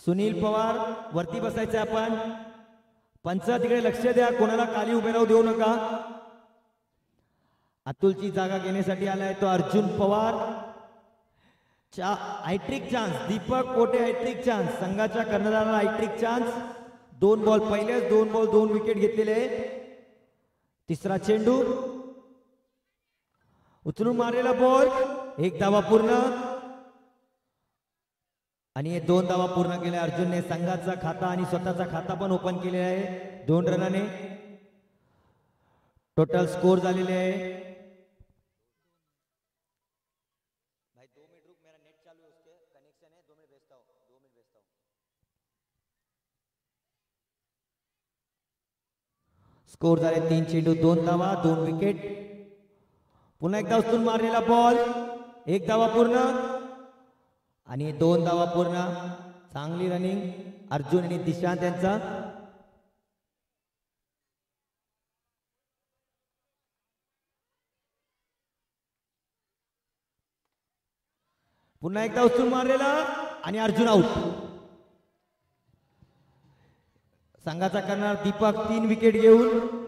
सुनील पवार वरती बसायचं आपण. पंच तिकडे लक्ष द्या, कोणाला खाली उभे राहू देऊ नका. अतुलची जागा घेण्यासाठी आलाय तो अर्जुन पवार. हायट्रिक चान्स दीपक कोटे, हायट्रिक चान्स संघाच्या कर्णधाराला हायट्रिक चान्स. 2 बॉल पहिलेच 2 बॉल 2 विकेट घेतलेले. तिसरा चेंडू उचलून मारलेला बॉल, 1 धावा पूर्ण आणि 2 धावा पूर्ण केल्या अर्जुनने. संघाचा खाता आणि स्वतःचा खाता पण ओपन केलेला आहे 2 रनाने. टोटल स्कोर झालेले आहे. स्कोर झाले 3 चेंडू 2 धावा 2 विकेट. पुन्हा एकदा उचलून मारलेला बॉल, 1 धावा पूर्ण आणि 2 धावा पूर्ण. चांगली रनिंग अर्जुन आणि दिशांत यांचा. पुन्हा एकदा उचलून मारलेला आणि अर्जुन आउट. संघाचा करणार दीपक 3 विकेट घेऊन.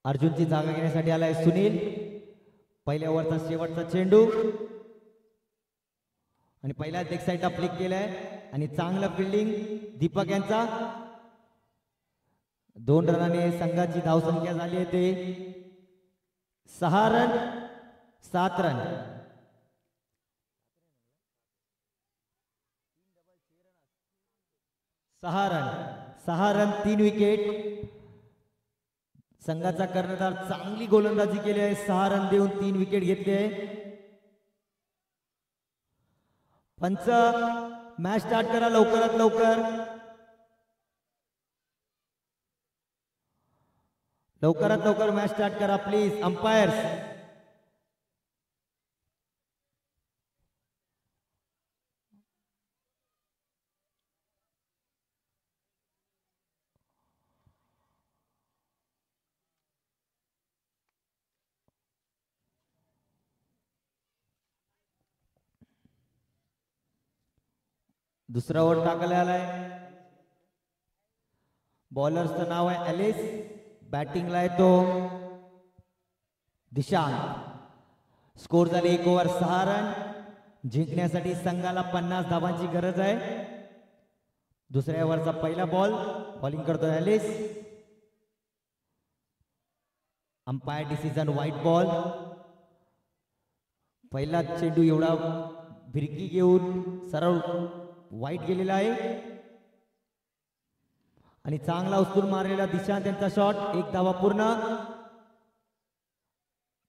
अर्जुनची जागा घेण्यासाठी आलाय सुनील. पहिल्या ओव्हरचा शेवटचा चेंडू आणि पहिल्या लेग साईडला फ्लिक केलाय आणि चांगलं फिल्डिंग दीपक यांचा. 2 रनाने संघाची धावसंख्या झाली आहे ते 6 रन 7 रन. सहा रन 3 विकेट. संघाचा कर्णधार चांगली गोलंदाजी केली आहे. 6 रन देऊन 3 विकेट घेतले. पंच मॅच स्टार्ट करा लवकरात लवकर. लवकरात लवकर मॅच स्टार्ट करा प्लीज. अंपायर्स दुसरा ओव्हर टाकायला आलाय. बॉलरचं नाव आहे एलिस. बॅटिंगला आहे तो दिशांत. स्कोर झाले 1 ओव्हर 6 रन. जिंकण्यासाठी संघाला 50 धावांची गरज आहे. दुसऱ्या ओव्हरचा पहिला बॉल बॉलिंग करतो Ellis. Umpire decision wide ball. पहिला चेंडू एवढा भिरकी घेऊन सरळ वाईट गेलेला आहे आणि चांगला उचलून मारलेला दिशांत त्यांचा शॉट. 1 धावा पूर्ण.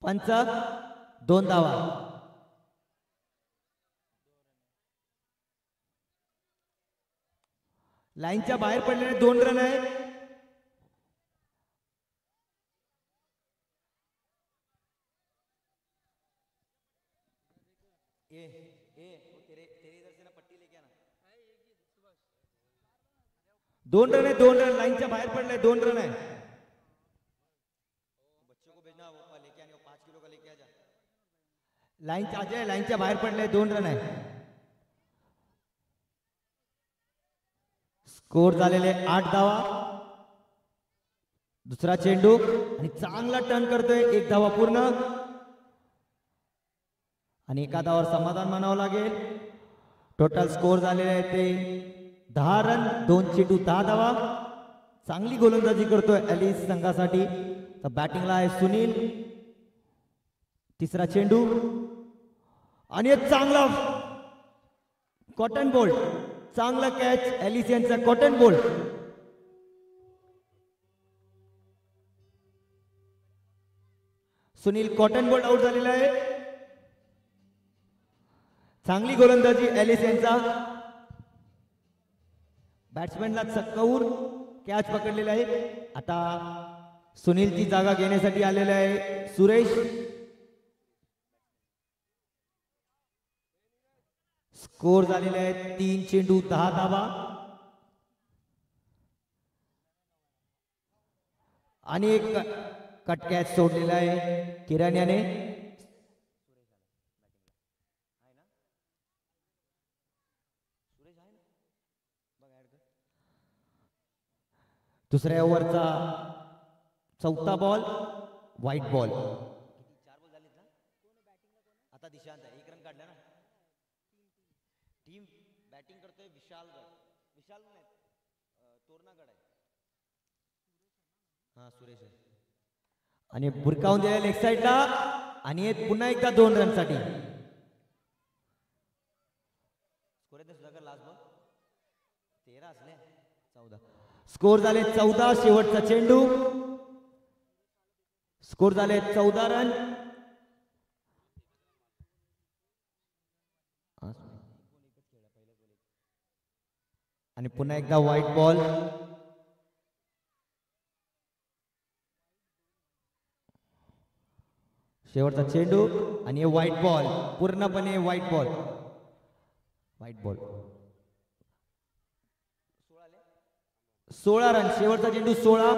पंच 2 धावा. लाईनच्या बाहेर पडलेले 2 रन आहे. दोन रन आहे. 2 रन लाईनच्या बाहेर पडले. 2 रन आहे. बच्चों को भेजना वो लेके आने 5 किलो का लेके आ जा. लाईनच्या अजय लाईनच्या बाहेर पडले. 2 रन आहे. स्कोर झालेले 8 धावा. दुसरा चेंडू आणि चांगला टर्न करतोय. 1 धावा पूर्ण आणि 1 धावावर समाधान मानावं लागेल. टोटल स्कोर झालेले आहे ते 10 रन 2 चेंडू 10 धावा. चांगली गोलंदाजी करतोय एलिस संघासाठी. तर बॅटिंगला आहे सुनील. तिसरा चेंडू आणि एक चांगला कॉटन बोल्ट. चांगला कॅच एलिस यांचा cotton bolt. Sunil cotton bolt out झालेला आहे. चांगली गोलंदाजी ॲलिस यांचा. बॅट्समॅनला चक्कावून कॅच पकडलेला आहे. आता सुनीलची जागा घेण्यासाठी आलेला आहे सुरेश. स्कोर झालेले आहे 3 चेंडू 10 धावा. आणि एक कट कॅच सोडलेला आहे किरण याने. दुसऱ्या ओव्हरचा चौथा बॉल व्हाईट बॉल. 4 बॉल झालेत ना. आता दिशांत आहे. 1 रन काढला ना. टीम बॅटिंग करतोय विशाल नाही तोरणागड आहे. हा सुरेश आहे. आणि बुरकावून दिला लेग साईडला. आणि पुन्हा एकदा 2 रनसाठी. लास्ट बॉल 13 असले 14. स्कोर झाले 14. शेवटचा चेंडू. स्कोर झाले 14 रन. आणि पुन्हा एकदा व्हाईट बॉल. शेवटचा चेंडू आणि व्हाईट बॉल. पूर्णपणे white ball. White ball. 16 run. शेवटचा चेंडू 16.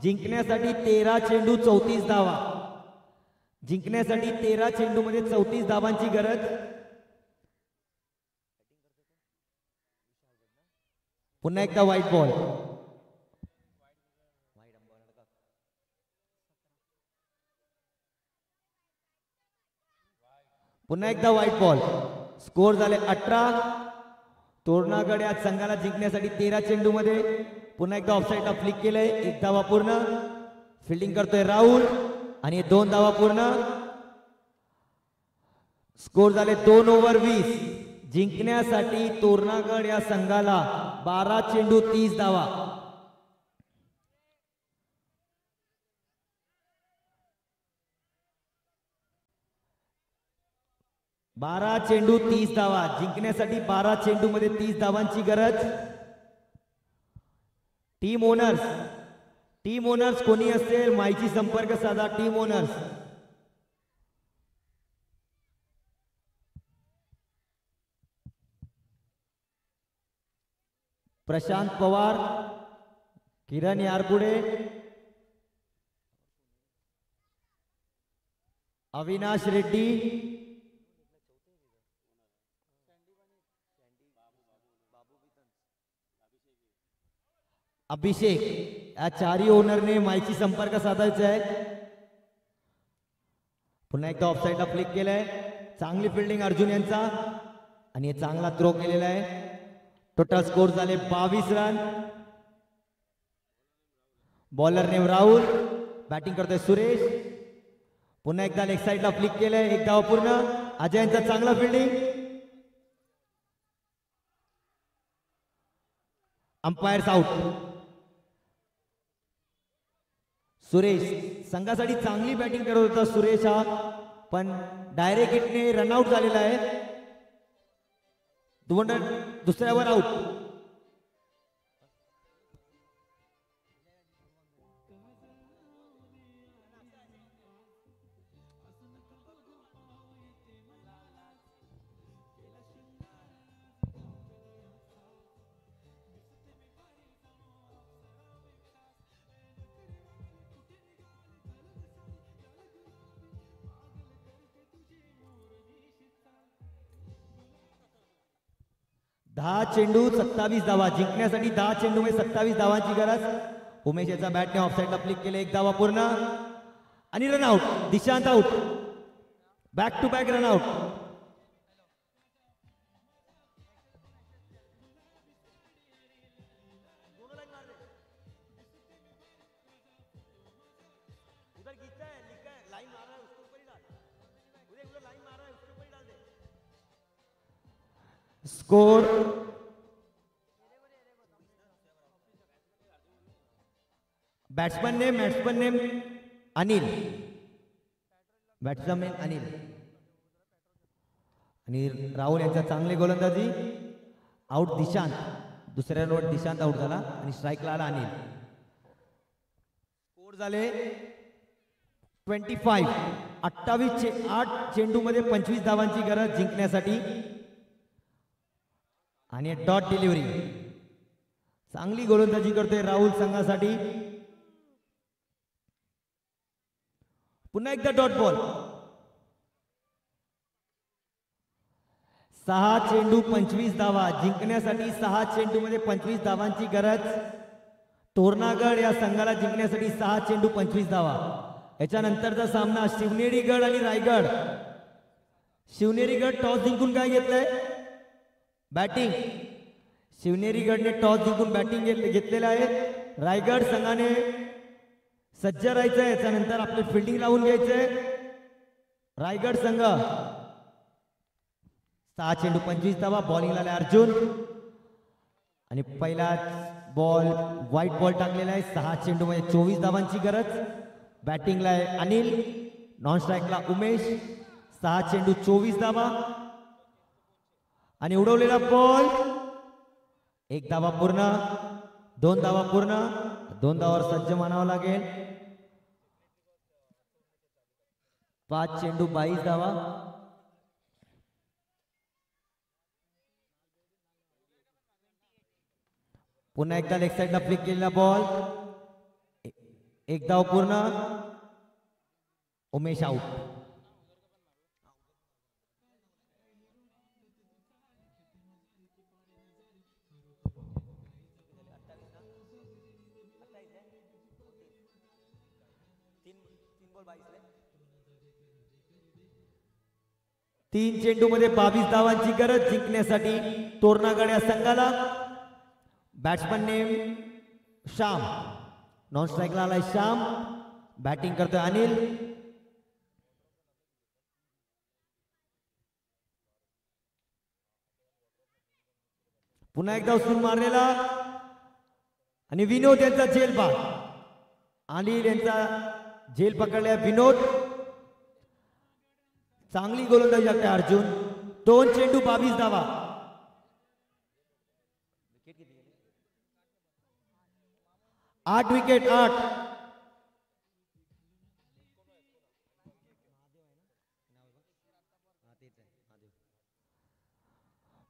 जिंकण्यासाठी 13 चेंडू 34 धावा. जिंकण्यासाठी 13 चेंडू मध्ये 34 धावांची गरज. पुन्हा एकदा व्हाईट बॉल. पुन्हा एकदा व्हाईट बॉल. स्कोर झाले 18. तोरणागड या संघाला जिंकण्यासाठी 13 चेंडू मध्ये पुन्हा एकदा ऑफसाईडला फ्लिक केलंय. 1 धावा पूर्ण. फिल्डिंग करतोय राहुल आणि 2 धावा पूर्ण. स्कोर झाले 2 ओव्हर 20. जिंकण्यासाठी तोरणागड या संघाला 12 चेंडू 30 धावा. बारा चेंडू 30 धावा. जिंकण्यासाठी 12 चेंडू मध्ये 30 धावांची गरज. टीम ओनर्स कोणी असेल माहिती संपर्क साधा. Team owners. प्रशांत पवार, किरण यारपुडे, अविनाश रेड्डी, अभिषेक या चारही ओनरने माहिती संपर्क साधायचा आहे. पुन्हा एकदा ऑफसाईडला फ्लिक केलाय. चांगली फिल्डिंग अर्जुन यांचा आणि चांगला थ्रो केलेला आहे. टोटल स्कोर झाले 22 run. Bowler name Rahul. Batting करतोय सुरेश. पुन्हा एकदा लेग साईडला फ्लिक केलंय. 1 धाव पूर्ण. अजय यांचा चांगला फिल्डिंग. Umpires out. सुरेश संघासाठी चांगली बॅटिंग करत होता सुरेश हा, पण डायरेक्ट हिटने रनआउट झालेला आहे. दुसऱ्यावर आउट. दहा चेंडू 27 धावा. जिंकण्यासाठी 10 चेंडू मध्ये 27 धावांची गरज. उमेश याचा बॅटने ऑफसाईडला फ्लिक केले. 1 धावा पूर्ण आणि run out. Dishant out. Back to back run out. Score batsman name Anil. Batsman Anil आणि राहुल यांचा चांगली गोलंदाजी. आउट दिशांत, दुसऱ्या रोड दिशांत आउट झाला आणि स्ट्राईकला आला अनिल. स्कोर झाले 25. 28 चेंडू मध्ये 25 धावांची गरज जिंकण्यासाठी आणि डॉट डिलिव्हरी. चांगली गोलंदाजी करतोय राहुल संघासाठी. पुन्हा एकदा डॉट बॉल. 6 चेंडू 25 धावा जिंकण्यासाठी. 6 चेंडू मध्ये 25 धावांची गरज तोरणागड या संघाला जिंकण्यासाठी. 6 चेंडू 25 धावा. याच्यानंतरचा सामना शिवनेरीगड आणि रायगड. शिवनेरीगड टॉस जिंकून काय घेतलंय? बॅटिंग. शिवनेरीगडने टॉस जिंकून बॅटिंग घेतलेलं आहे. रायगड संघाने सज्ज राहायचंय. याच्यानंतर आपले फिल्डिंग लावून घ्यायचंय. रायगड संघ 6 चेंडू 25 धावा. बॉलिंगला आले अर्जुन आणि पहिला बॉल व्हाईट बॉल टाकलेला आहे. 6 चेंडू मध्ये 24 धावांची गरज. बॅटिंगला आहे अनिल. नॉन स्ट्राईकला उमेश. 6 चेंडू 24 धावा आणि उडवलेला बॉल. 1 धावा पूर्ण. 2 धावा पूर्ण. 2 धावावर सज्ज मानावं लागेल. 5 चेंडू 22 धावा. पुन्हा एकदा लेग साईडला फ्लिक केलेला बॉल. 1 धाव पूर्ण. उमेश आउट. तीन चेंडू मध्ये 22 धावांची गरज जिंकण्यासाठी तोरणागड या संघाला. Batsman name Shyam. नॉन स्ट्राईकला आलाय श्याम. बॅटिंग करतोय अनिल. पुन्हा एकदा उचलून मारलेला आणि विनोद यांचा झेल पाड. अनिल यांचा झेल पकडल्या विनोद. चांगली गोलंदाजी करते अर्जुन. 2 चेंडू 22 धावा. आठ विकेट. 8.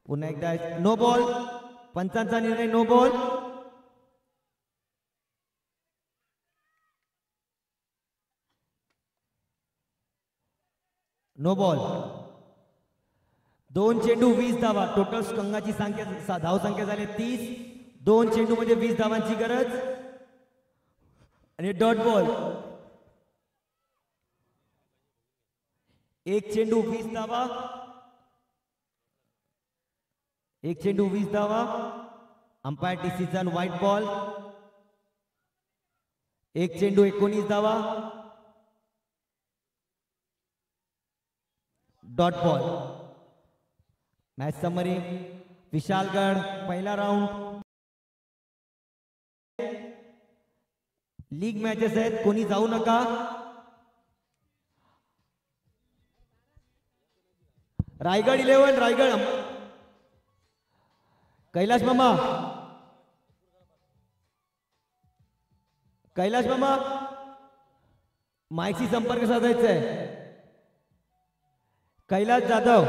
पुन्हा एकदा नो बॉल. पंचांचा निर्णय नो बॉल. No ball. 2 चेंडू 20 धावा. टोटल संघाची संख्या धावसंख्या झाली 30. 2 चेंडू मध्ये 20 धावांची गरज आणि डॉट बॉल. 1 चेंडू 20 धावा. 1 चेंडू 20 धावा. Umpire decision wide ball. 1 चेंडू 19 धावा. Dot ball. Match summary. Vishalgad पहिला राऊंड. लीग मॅचेस आहेत. कोणी जाऊ नका. रायगड 11. रायगड कैलाश मामा. कैलाश मामा माईकशी संपर्क साधायचा आहे. कैलाश जाधव.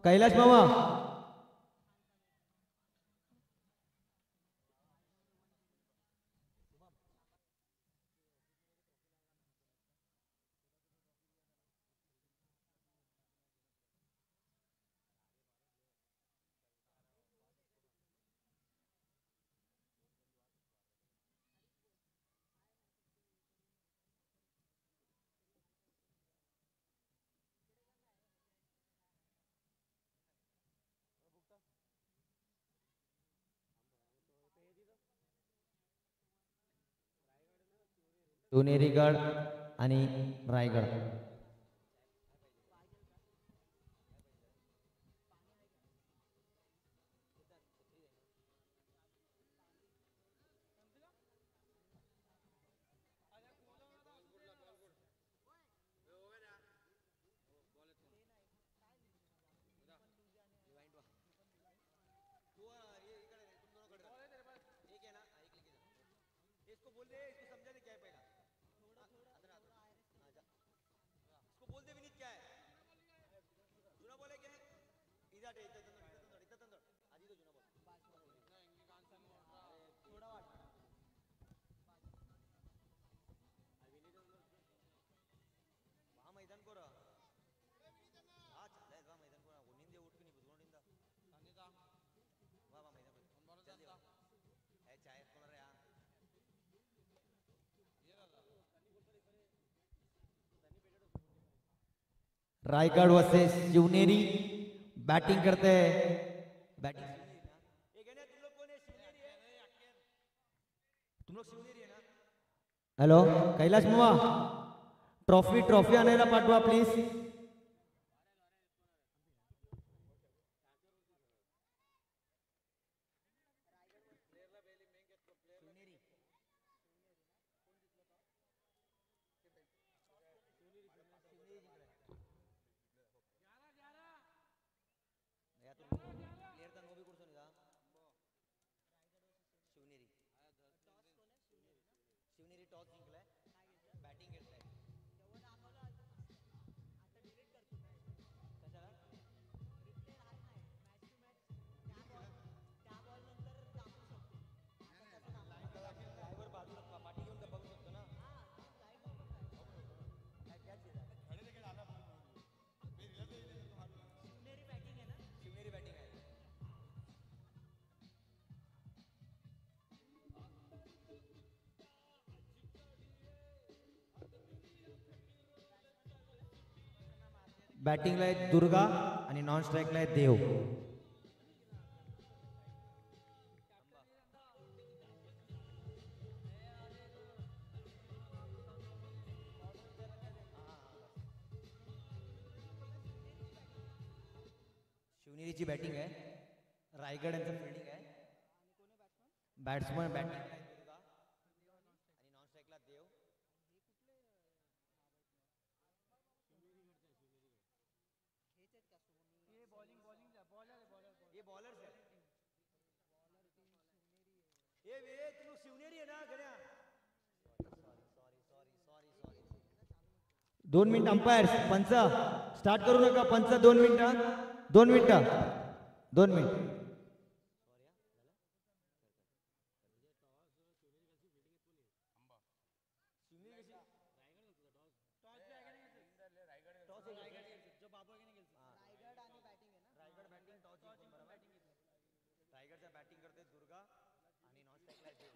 कैलाश मामा शिवनेरी गड आणि रायगड. इसको बोल दे, इसको समझा दे क्या है पहला. इसको बोल दे विनीत क्या है. जुना बोले क्या है. इधर इधर तंदड़ आधी तो जुना बोल. थोडा वाट. वहाँ मैदान को रहा. हाँ चल है वहाँ मैदान को रहा. वो नींदे उठ के नहीं बुझो नींदा. वाह वाह मैदान को. जल्दी वाह. है चाय कौन रहा. रायगढ़ वर्सेस शिवनेरी. बैटिंग करते हैं. बैटिंग तुम लोग कौन है. शिवनेरी है. तुम लोग शिवनेरी है ना. हॅलो कैलाश मामा. ट्रॉफी आणायला पाठवा प्लीज. शिवनेरी टॉस जिंकलाय. बॅटिंग घेतलाय. बॅटिंगला आहे दुर्गा आणि नॉन स्ट्राईकला आहे देव. शिवनेरीची बॅटिंग आहे. रायगड यांचं फिल्डिंग आहे. बॅट्समन बॅटिंग आहे दुर्गा आणि नॉन स्ट्राईकला देव. ये बॉलर है. ये तुम लोग शिवनेरी है ना गण्या. सॉरी. 2 minute umpires. पंच स्टार्ट करू नका. पंच 2 मिनिट. 2 मिनिट. 2 मिनिट. रायगडचा बॅटिंग करते दुर्गा आणि नॉन स्ट्राईकला देव.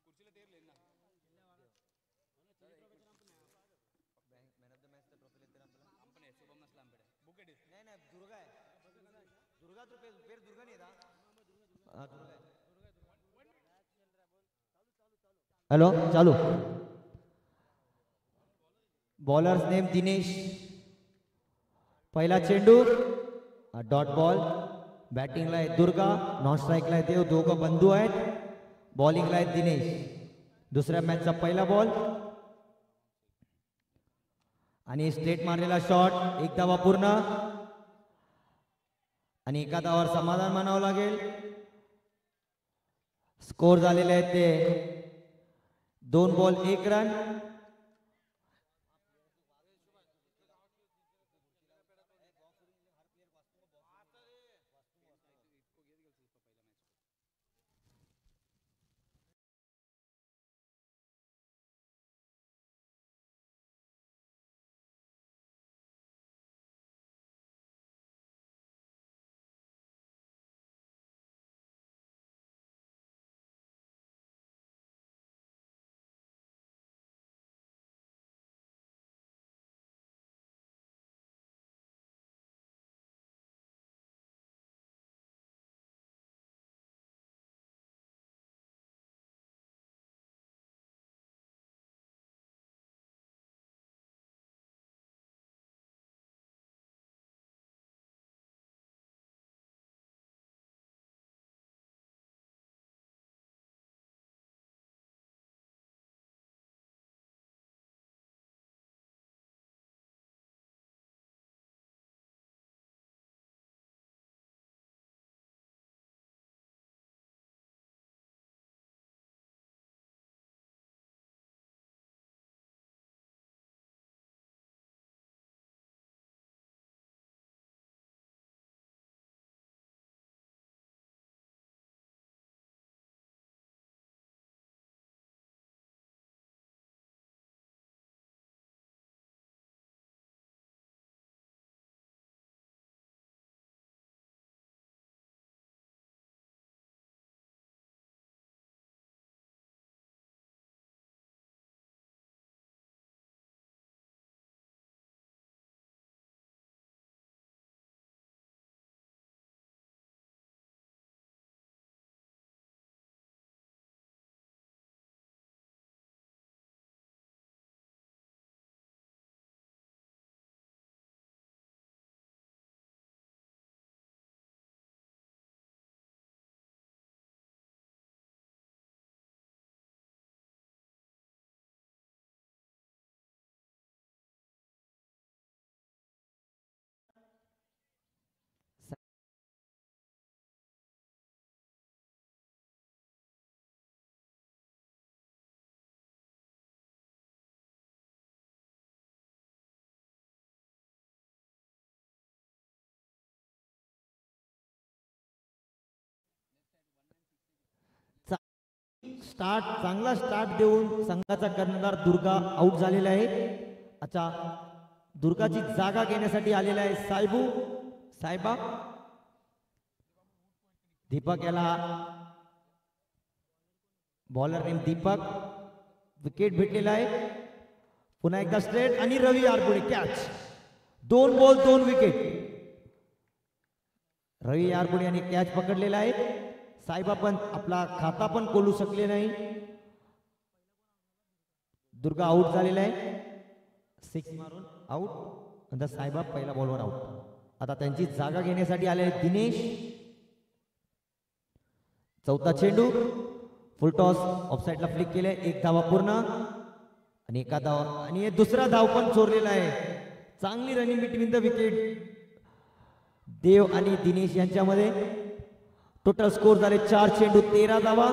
खुर्चीला देर लेना. मॅन ऑफ द मॅच तर ट्रॉफी लेते ना आपल्याला. आपण आहे शुभम नसला आमकडे. बुकेट नाही दुर्गा आहे. दुर्गा तो पेर दुर्गा नाही था. हाँ दुर्गा है. हेलो चालू. Bowlers name Dinesh. पहिला चेंडू डॉट बॉल. बॅटिंगला आहे दुर्गा. नॉन स्ट्राईकला आहे देव. दोघं बंधू आहेत. बॉलिंगला आहे दिनेश. दुसऱ्या मॅचचा पहिला बॉल आणि स्ट्रेट मारलेला शॉट. एक धावा पूर्ण आणि एका धावावर समाधान मानावं लागेल. स्कोर झालेले आहेत ते 2 बॉल 1 रन. चांगला स्टार्ट देऊन संघाचा कर्णधार दुर्गा आउट झालेला आहे. अच्छा, दुर्गाची जागा घेण्यासाठी आलेला आहे साहेबा दीपक याला बॉलर नेम दीपक. विकेट भेटलेला आहे. पुन्हा एकदा स्ट्रेट आणि Ravi Arpude catch. 2 ball 2 wicket. Ravi Arpude यांनी कॅच पकडलेला आहे. साहेबा पण आपला खाता पण खोलू शकले नाही. दुर्गा आउट झालेला आहे. 6 मारून आउट. नंतर साहेबा पहिला बॉलवर आउट. आता त्यांची जागा घेण्यासाठी आले दिनेश. चौथा चेंडू फुल टॉस ऑफसाईडला फ्लिक केले. 1 धावा पूर्ण आणि एका धावा आणि दुसरा धाव पण चोरलेला आहे. चांगली रनिंग बिटवीन द विकेट देव आणि दिनेश यांच्यामध्ये. टोटल स्कोर झाले 4 चेंडू 13 धावा.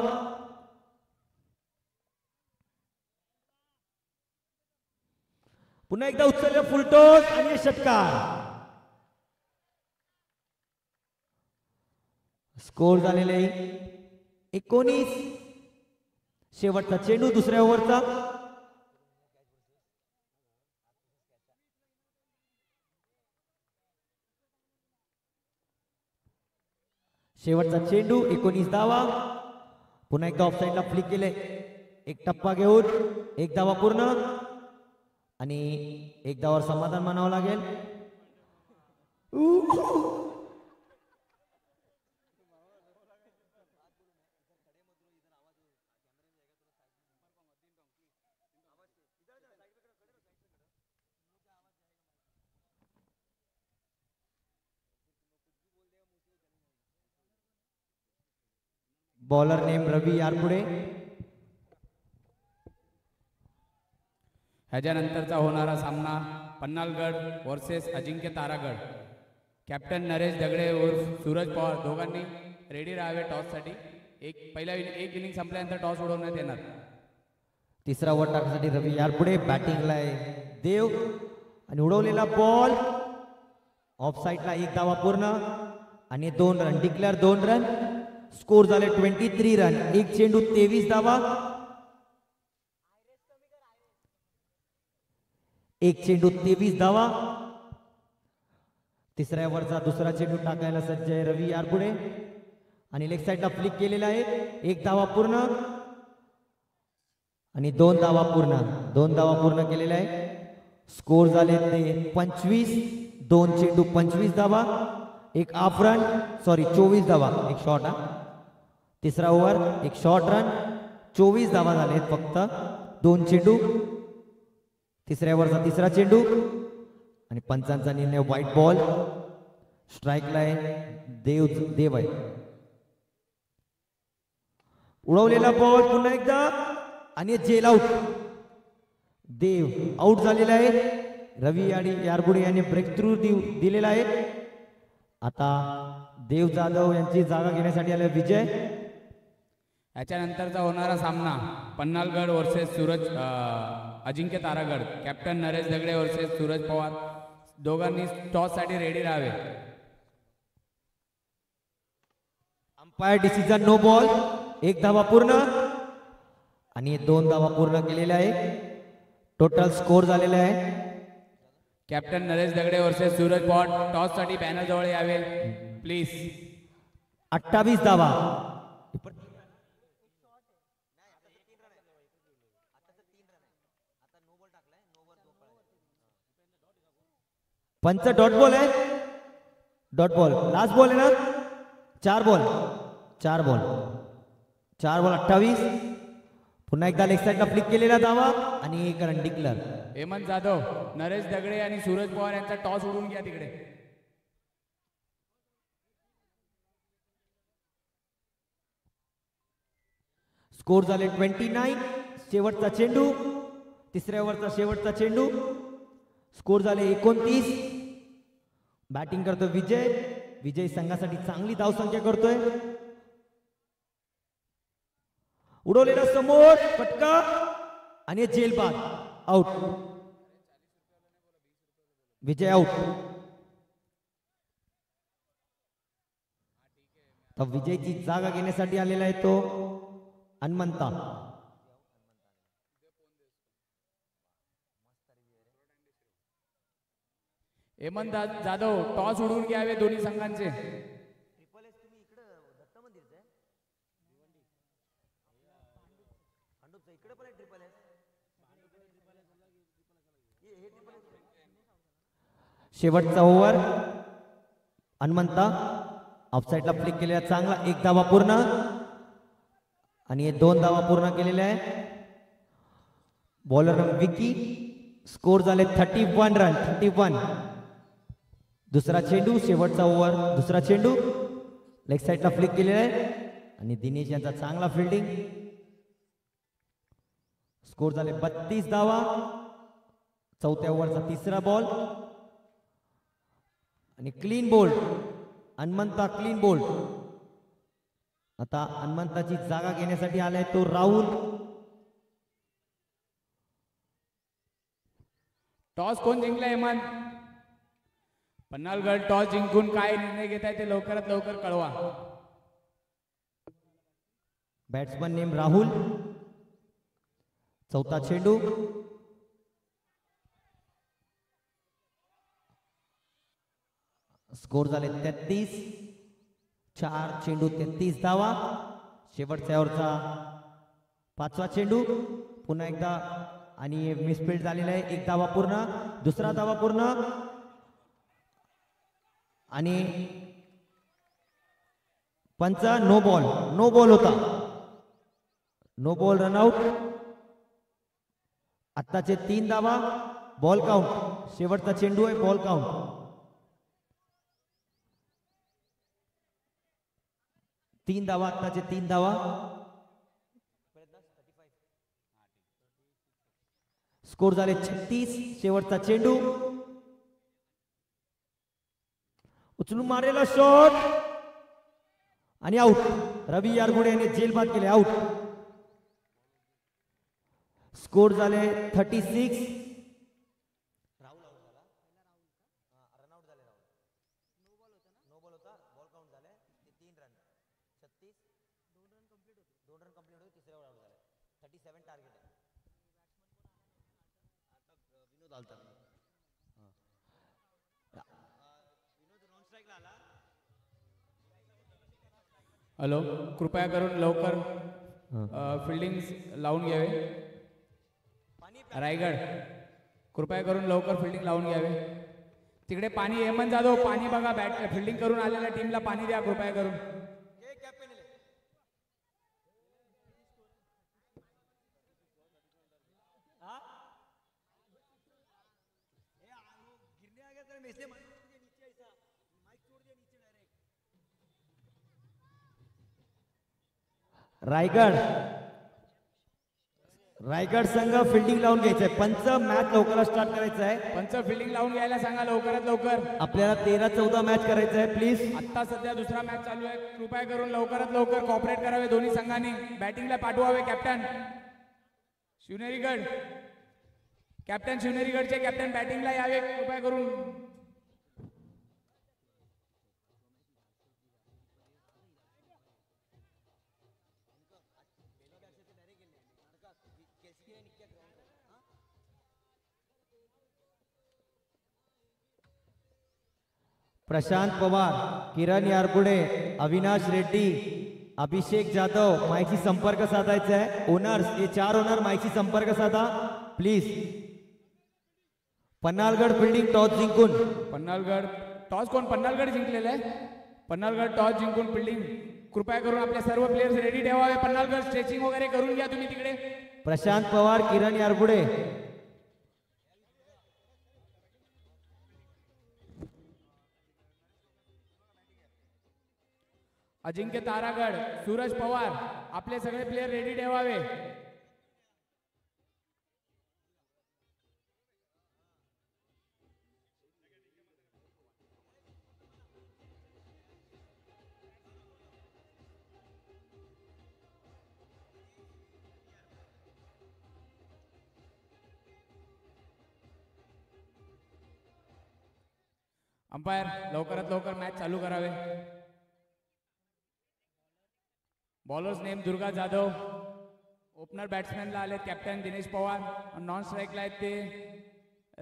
पुन्हा एकदा उचलले फुल टॉस आणि षटकार. स्कोर झालेले 19. शेवटचा चेंडू दुसऱ्या ओव्हरचा. शेवटचा चेंडू 19 धावा. पुन्हा एकदा ऑफसाईडला फ्लिक केले. एक टप्पा घेऊन 1 धावा पूर्ण आणि 1 धावावर समाधान मानावं लागेल. बॉलर नेम रवी यारपुडे. ह्याच्यानंतरचा होणारा सामना पन्हाळगड वर्सेस अजिंक्य तारागड. कॅप्टन नरेश दगडे उर्फ सूरज पवार दोघांनी रेडी राहावे टॉससाठी. एक इनिंग संपल्यानंतर टॉस उडवण्यात येणार. तिसरा ओव्हर टाकण्यासाठी रवी यारपुडे. बॅटिंगला आहे देव आणि उडवलेला बॉल ऑफ साईडला. 1 धावा पूर्ण आणि 2 रन डिक्लेअर. 2 रन. स्कोर झाले 23 रन. 1 चेंडू 23 धावा. 1 चेंडू 23 धावा. तिसऱ्या ओव्हरचा दुसरा चेंडू टाकायला सज्ज आहे रवी यारपुडे आणि लेग साईडला फ्लिक केलेला आहे. 1 धावा पूर्ण आणि 2 धावा पूर्ण. 2 धावा पूर्ण केलेला आहे. स्कोर झाले ते 25. 2 चेंडू 25 धावा. 1 हाफ रन 24 धावा. 1 शॉट. तिसरा ओव्हर 1 शॉर्ट रन. 24 धावा झाले फक्त. 2 चेंडू. तिसऱ्या ओव्हरचा तिसरा चेंडू आणि पंचांचा निर्णय व्हाईट बॉल. स्ट्राईकला आहे देव आहे. उडवलेला बॉल पुन्हा एकदा आणि जेल आउट. देव आउट झालेला आहे. रवी आणि यारगुडे यांनी ब्रेक थ्रू दिलेला आहे. आता देव जाधव यांची जागा घेण्यासाठी आले विजय. याच्यानंतरचा होणारा सामना Panhalgad versus Ajinkya Taragad. Captain Naresh Dagade versus Suraj Pawar दोघांनी टॉससाठी रेडी राहावे. Umpire decision no ball. 1 धावा पूर्ण आणि 2 धावा पूर्ण केलेल्या आहे. टोटल स्कोर झालेला आहे. Captain Naresh Dagade versus Suraj Pawar टॉससाठी banner जवळ यावे प्लीज. 28 धावा. पंच डॉट बॉल आहे. डॉट बॉल लास्ट बॉल आहे ना. 4 बॉल 28. पुन्हा एकदा लेग साईडला फ्लिक केलेला धावा आणि 1 रन डिक्लेअर. हेमंत जाधव नरेश दगडे आणि सूरज पवार यांचा टॉस उडून घ्या तिकडे. स्कोर झाले 29. शेवटचा चेंडू. तिसऱ्या ओव्हरचा शेवटचा चेंडू. स्कोर झाले 29. बॅटिंग करतो विजय. विजय संघासाठी चांगली धावसंख्या करतोय. उडवलेला समोर फटका आणि जेल बाद. आउट. विजय आउट. तर विजयची जागा घेण्यासाठी आलेला आहे तो हनुमंता. हेमंत जाधव टॉस उडवून घ्यावे दोन्ही संघांचे. शेवटचा ओव्हर. हनुमंता ऑफसाईडला फ्लिक केलेला चांगला, 1 धावा पूर्ण आणि 2 धावा पूर्ण केलेल्या आहे. बॉलर विकी. स्कोर झाले 31 रन. 31. दुसरा चेंडू, शेवटचा ओव्हर, दुसरा चेंडू लेग साईडला फ्लिक केलेला आहे आणि दिनेश यांचा चांगला फिल्डिंग. स्कोर झाले 32 धावा. चौथ्या ओव्हरचा तिसरा बॉल आणि clean bowled. Hanumanta clean bowled. आता हनुमंताची जागा घेण्यासाठी आलाय तो राहुल. टॉस कोण जिंकला हेमंत? पन्हाळगड टॉस जिंकून काय निर्णय घेत आहे ते लवकरात लवकर कळवा. Batsman name Rahul. चौथा चेंडू. स्कोर झाले 33. 4 चेंडू 33 धावा. शेवटच्या ओव्हरचा 5वा चेंडू पुन्हा एकदा आणि मिसफिल्ड झालेला आहे. 1 धावा पूर्ण. दुसरा धावा पूर्ण आणि पंच नो बॉल. नो बॉल होता. No ball run out. आत्ताचे 3 धावा. Ball count. शेवटचा चेंडू आहे. Ball count. 3 धावा. आत्ताचे 3 धावा. स्कोर झाले 36. शेवटचा चेंडू. उचलून मारलेला शॉट आणि आउट. रवी यारगुडे यांनी जेलबाद केले. आउट. स्कोर झाले 36. हॅलो, कृपया करून लवकर फिल्डिंग लावून घ्यावे. रायगड कृपया करून लवकर फिल्डिंग लावून घ्यावे. तिकडे पाणी. हेमंत जाधव पाणी बघा. बॅट फिल्डिंग करून आलेल्या टीमला पाणी द्या कृपया करून. रायगड संघ फिल्डिंग लावून घ्यायचंय. पंच मॅच लवकर स्टार्ट करायचं आहे. पंच फिल्डिंग लावून घ्यायला सांगा लवकरात लवकर. आपल्याला 13-14 मॅच करायचं आहे. प्लीज. आता सध्या दुसरा मॅच चालू आहे. कृपया करून लवकरात लवकर कॉपरेट करावे दोन्ही संघांनी. बॅटिंगला पाठवावे. कॅप्टन शिवनेरीगड, कॅप्टन शिवनेरीगडचे कॅप्टन बॅटिंगला यावे कृपया करून. प्रशांत पवार, किरण यारगुडे, अविनाश रेड्डी, अभिषेक जाधव माईशी संपर्क साधायचा आहे. ओनर्स, हे 4 ओनर माईशी संपर्क साधा प्लीज. पन्हाळगड फिल्डिंग टॉस जिंकून. पन्हाळगड टॉस कोण? पन्हाळगड जिंकलेलं आहे. पन्हाळगड टॉस जिंकून फिल्डिंग. कृपया करून आपले सर्व प्लेयर्स रेडी ठेवावे. पन्हाळगड स्ट्रेचिंग वगैरे करून घ्या तुम्ही तिकडे. प्रशांत पवार, किरण यारगुडे. अजिंक्य तारागड, सूरज पवार, आपले सगळे प्लेयर रेडी ठेवावे. अंपायर लवकरात लवकर मॅच चालू करावे. Bowlers name Durga Jadhav, opener बॅट्समॅनला आले कॅप्टन दिनेश पवार. नॉन स्ट्राईकला आहेत ते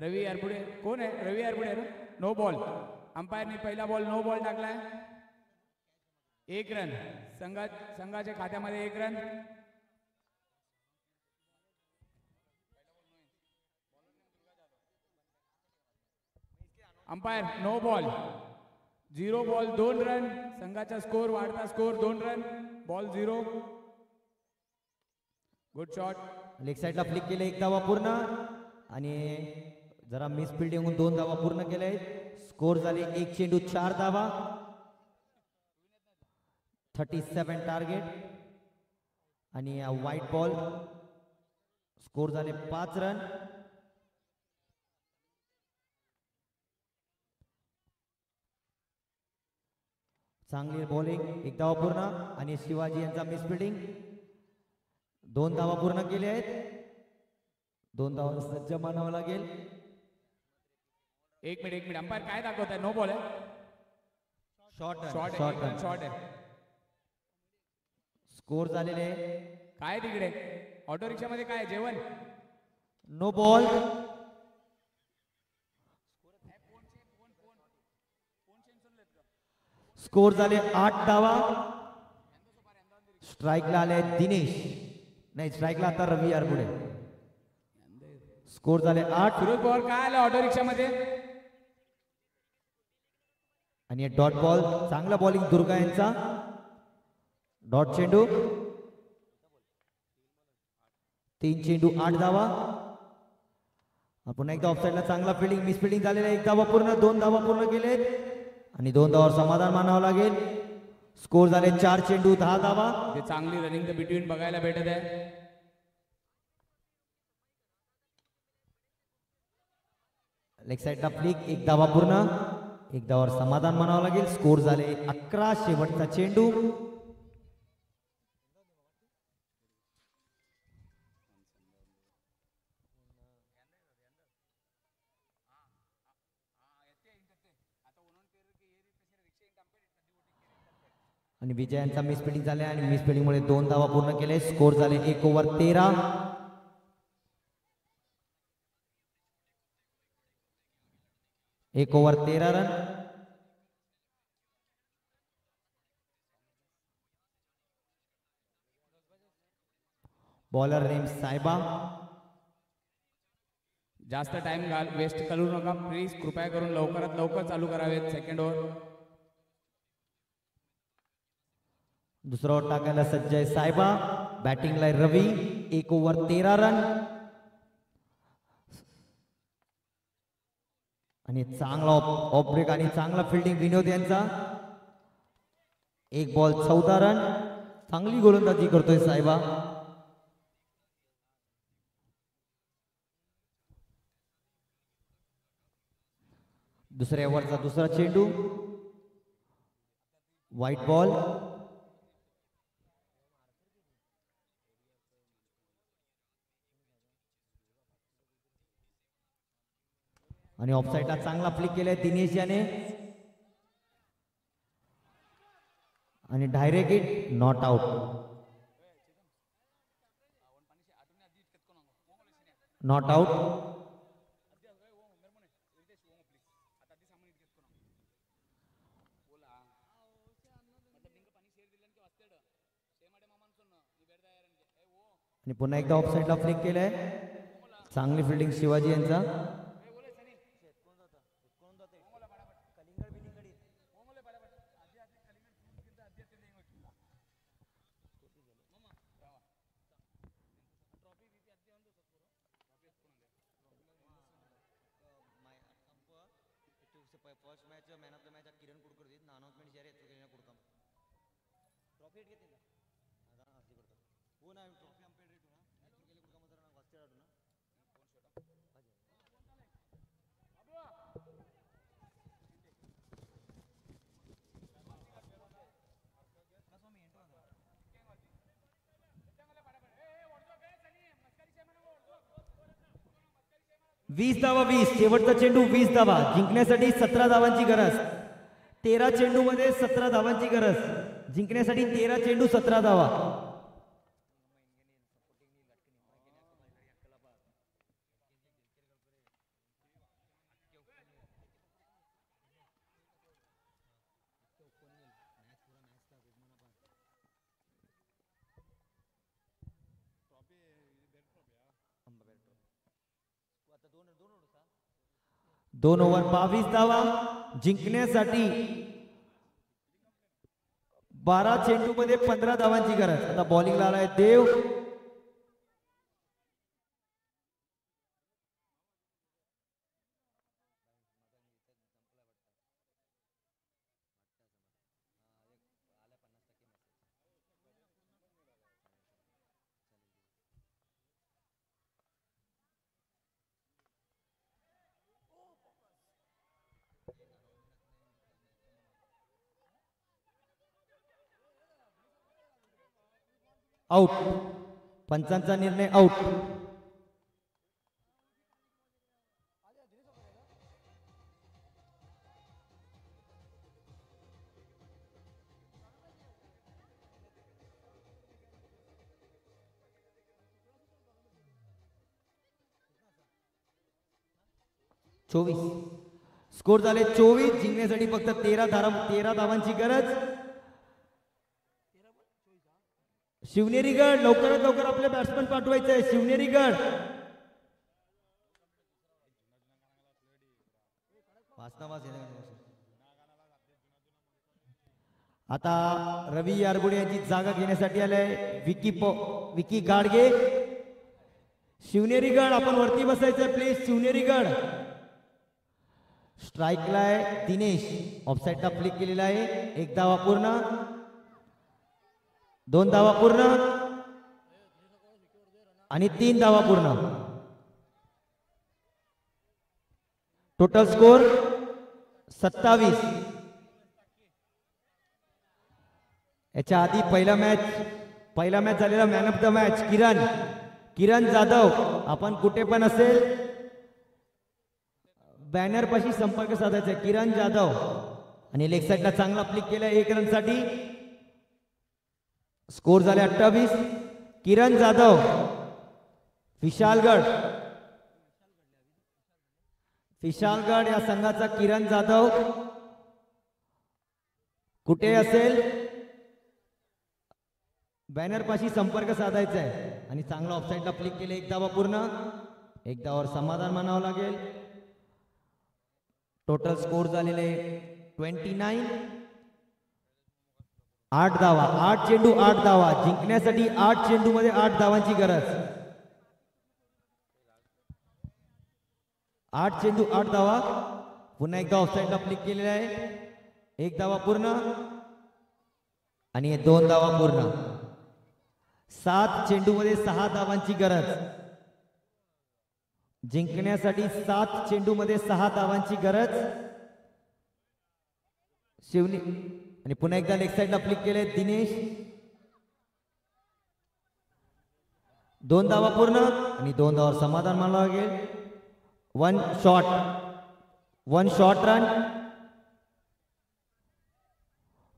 रवी अरबुडे. कोण आहे? रवी अरबुडे ना. No ball. अंपायरने पहिला बॉल नो बॉल टाकलाय. 1 रन. संघाच्या खात्यामध्ये 1 run. Umpire no ball. 0 ball 2 run. संघाचा स्कोर वाढता score 2 run. Ball 0. Good shot. Leg साईडला फ्लिक केले, 1 धावा पूर्ण. आणि जरा मिस फिल्डिंग होऊन 2 धावा पूर्ण केले. स्कोर झाले 1 चेंडू 4 धावा. 37 टार्गेट. आणि व्हाईट बॉल. स्कोर झाले 5 रन. चांगली बॉलिंग, 1 धावा पूर्ण. आणि शिवाजी यांचा मिस फिल्डिंग. 2 धावा पूर्ण केले आहेत. 2 धावा सज्ज मानावं लागेल. 1 मिनिट. अंपायर काय दाखवत आहे? नो बॉल आहे. शॉर्ट आहे. स्कोर झालेले काय तिकडे ऑटो रिक्षामध्ये काय जेवण? No ball. स्कोर झाले 8 धावा. स्ट्राईकला आले दिनेश, नाही स्ट्राईकला आता रवी अरबुडे. स्कोर झाले 8. फिरोज पवार काय आलं ऑटो रिक्षामध्ये? आणि डॉट बॉल. चांगला बॉलिंग दुर्गा यांचा. डॉट चेंडू. 3 चेंडू 8 धावा. पुन्हा एकदा ऑफसाईडला चांगला फिल्डिंग. मिस फिल्डिंग झालेला. 1 धावा पूर्ण. 2 धावा पूर्ण केलेत. आणि 2 धावावर समाधान मानावं लागेल. स्कोर झाले 4 चेंडू 10 धावा. ते चांगली रनिंग द बिटवीन बघायला भेटत आहे. लेग साईडला फ्लिक. 1 धावा पूर्ण. 1 धावावर समाधान मानावं लागेल. स्कोर झाले 11. शेवटचा चेंडू. आणि विजयांचा मिस फिल्डिंग झाले आणि मिस फिल्डिंग मुळे 2 धावा पूर्ण केले. स्कोर झाले 1 over 13. 1 over 13 run. Bowler name साहेबा. जास्त टाइम वेस्ट करू नका प्लीज. कृपया करून लवकरात लवकर चालू करावेत सेकंड ओव्हर. दुसरा ओव्हर टाकायला सज्ज आहे साहेबा. बॅटिंगला रवी. 1 ओव्हर 13 रन. आणि चांगला ऑफ ब्रेक आणि चांगला फिल्डिंग विनोद यांचा. 1 बॉल 14 रन. चांगली गोलंदाजी करतोय साहेबा. दुसऱ्या ओव्हरचा दुसरा चेंडू. White ball. आणि ऑफसाईडला चांगला फ्लिक केलाय दिनेश याने. आणि direct hit. Not out. Not out. आणि पुन्हा एकदा ऑफसाईडला फ्लिक केलाय. चांगली फिल्डिंग शिवाजी यांचा. First match man of the match Kiran Kudkar दित ना अनाउन्समेंट शेअर येतो कुडकम ट्रॉफी घेतली ना आता अर्धी करतो हो ना ट्रॉफी अंपेड रेट ना केले कुडकम जरा वाचते आडू ना वीस धावा 20. शेवटचा चेंडू 20 धावा. जिंकण्यासाठी 17 धावांची गरज. 13 चेंडू मध्ये 17 धावांची गरज. जिंकण्यासाठी 13 चेंडू 17 धावा. 2 ओव्हर 22 धावा जिंकण्यासाठी 12 चेंडूमध्ये 15 धावांची गरज. आता बॉलिंगला आलाय देव. आउट. पंचांचा निर्णय आउट. चोवीस स्कोर झाले 24. जिंकण्यासाठी फक्त 13 धावांची गरज. शिवनेरी गड लवकरात लवकर आपले बॅट्समन पाठवायचे आहे. शिवनेरी गड आता रवी यारगुडे यांची जागा घेण्यासाठी आले विकी गाडगे. शिवनेरी गड आपण वरती बसायचंय प्लीज. शिवनेरी गड स्ट्राईकला आहे दिनेश. ऑफसाईडला फ्लिक केलेला आहे. 1 धावा पूर्ण. 2 धावा पूर्ण आणि 3 धावा पूर्ण. Total score 27. याच्या आधी पहिला मॅच झालेला man of the match Kiran Jadhav. आपण कुठे पण असेल बॅनर पाशी संपर्क साधायचा. किरण जाधव आणि लेग साइडला चांगला फ्लिक केलाय 1 रन साठी. स्कोर झाले 28. किरण जाधव विशालगड या संघाचा किरण जाधव कुठे असेल बॅनर पाशी संपर्क साधायचा आहे. आणि चांगला ऑफसाईडला फ्लिक केले. 1 धावा पूर्ण. 1 धावावर समाधान मानावं लागेल. टोटल स्कोर झालेले 29. 8 धावा. 8 चेंडू 8 धावा. जिंकण्यासाठी 8 चेंडू मध्ये 8 धावांची गरज. 8 चेंडू 8 धावा. पुन्हा एकदा ऑफसाईडला फ्लिक केलेला आहे. 1 धावा पूर्ण आणि 2 धावा पूर्ण. 7 चेंडू मध्ये 6 धावांची गरज. जिंकण्यासाठी 7 चेंडू मध्ये 6 धावांची गरज. शिवनी आणि पुन्हा एकदा लेग साइडला फ्लिक केले दिनेश. 2 धावा पूर्ण आणि 2 धावावर समाधान मानावं लागेल. 1 shot run.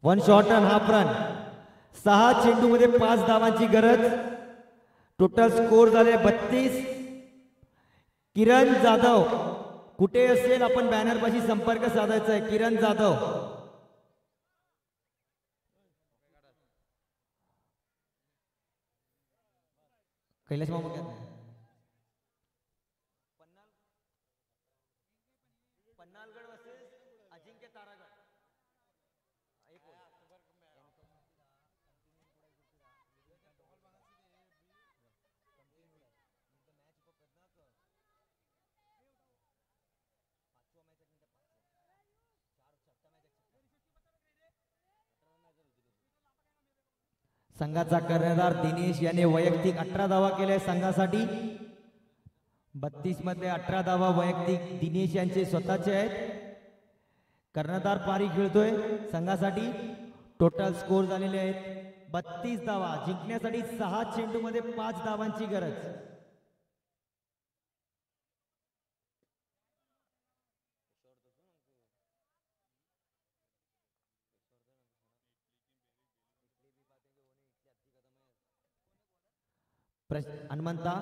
1 shot run half run. 6 चेंडू मध्ये 5 धावांची गरज. टोटल स्कोर झाले 32. किरण जाधव कुठे असेल आपण बॅनर पाशी संपर्क साधायचा आहे. किरण जाधव कैलाश मामा पन्नालगड वर्सेस अजिंक्य तारागड. संघाचा कर्णधार दिनेश याने वैयक्तिक 18 धावा केल्या संघासाठी. 32 मध्ये 18 धावा वैयक्तिक दिनेश यांचे स्वतःचे आहेत. कर्णधार पारी खेळतोय संघासाठी. टोटल स्कोर झालेले आहेत 32 धावा. जिंकण्यासाठी 6 चेंडू मध्ये 5 धावांची गरज. हनुमंता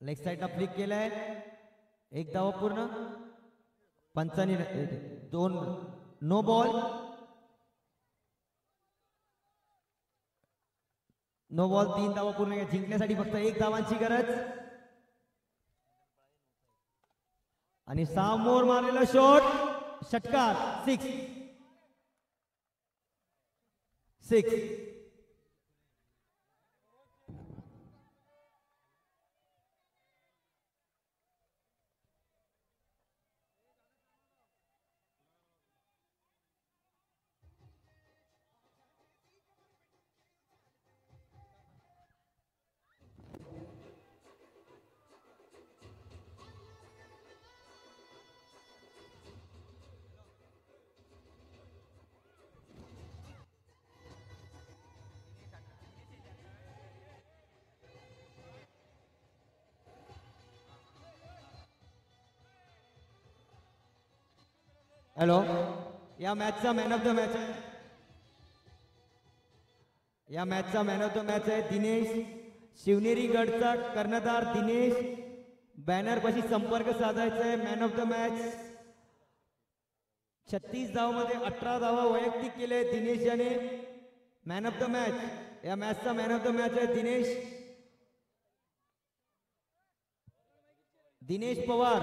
लेग साइडला फ्लिक केलाय. 1 धावा पूर्ण. पंचांनी 2 नो बॉल. नो बॉल 3 धावा पूर्ण. जिंकण्यासाठी फक्त 1 धावांची गरज. आणि समोर मारलेला शॉट षटकार 6 6. हॅलो, या मॅचचा मॅन ऑफ द मॅच आहे. या मॅचचा मॅन ऑफ द मॅच आहे दिनेश. शिवनेरी गडचा कर्णधार दिनेश. बॅनर पाशी संपर्क साधायचा आहे. Man of the match. 36 धावामध्ये 18 धावा वैयक्तिक केले दिनेश याने. Man of the match. या मॅचचा मॅन ऑफ द मॅच आहे दिनेश. दिनेश पवार.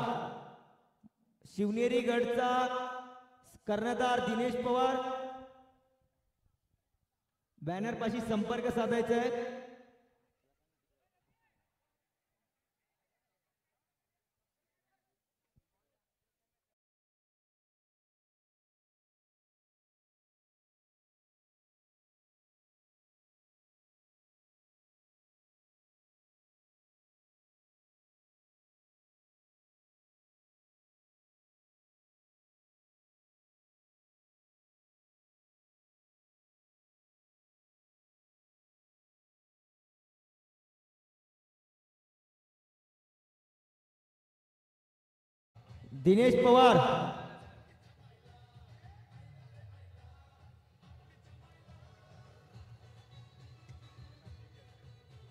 शिवनेरी गडचा कर्णधार दिनेश पवार. बॅनर पाशी संपर्क साधायचा आहे. दिनेश पवार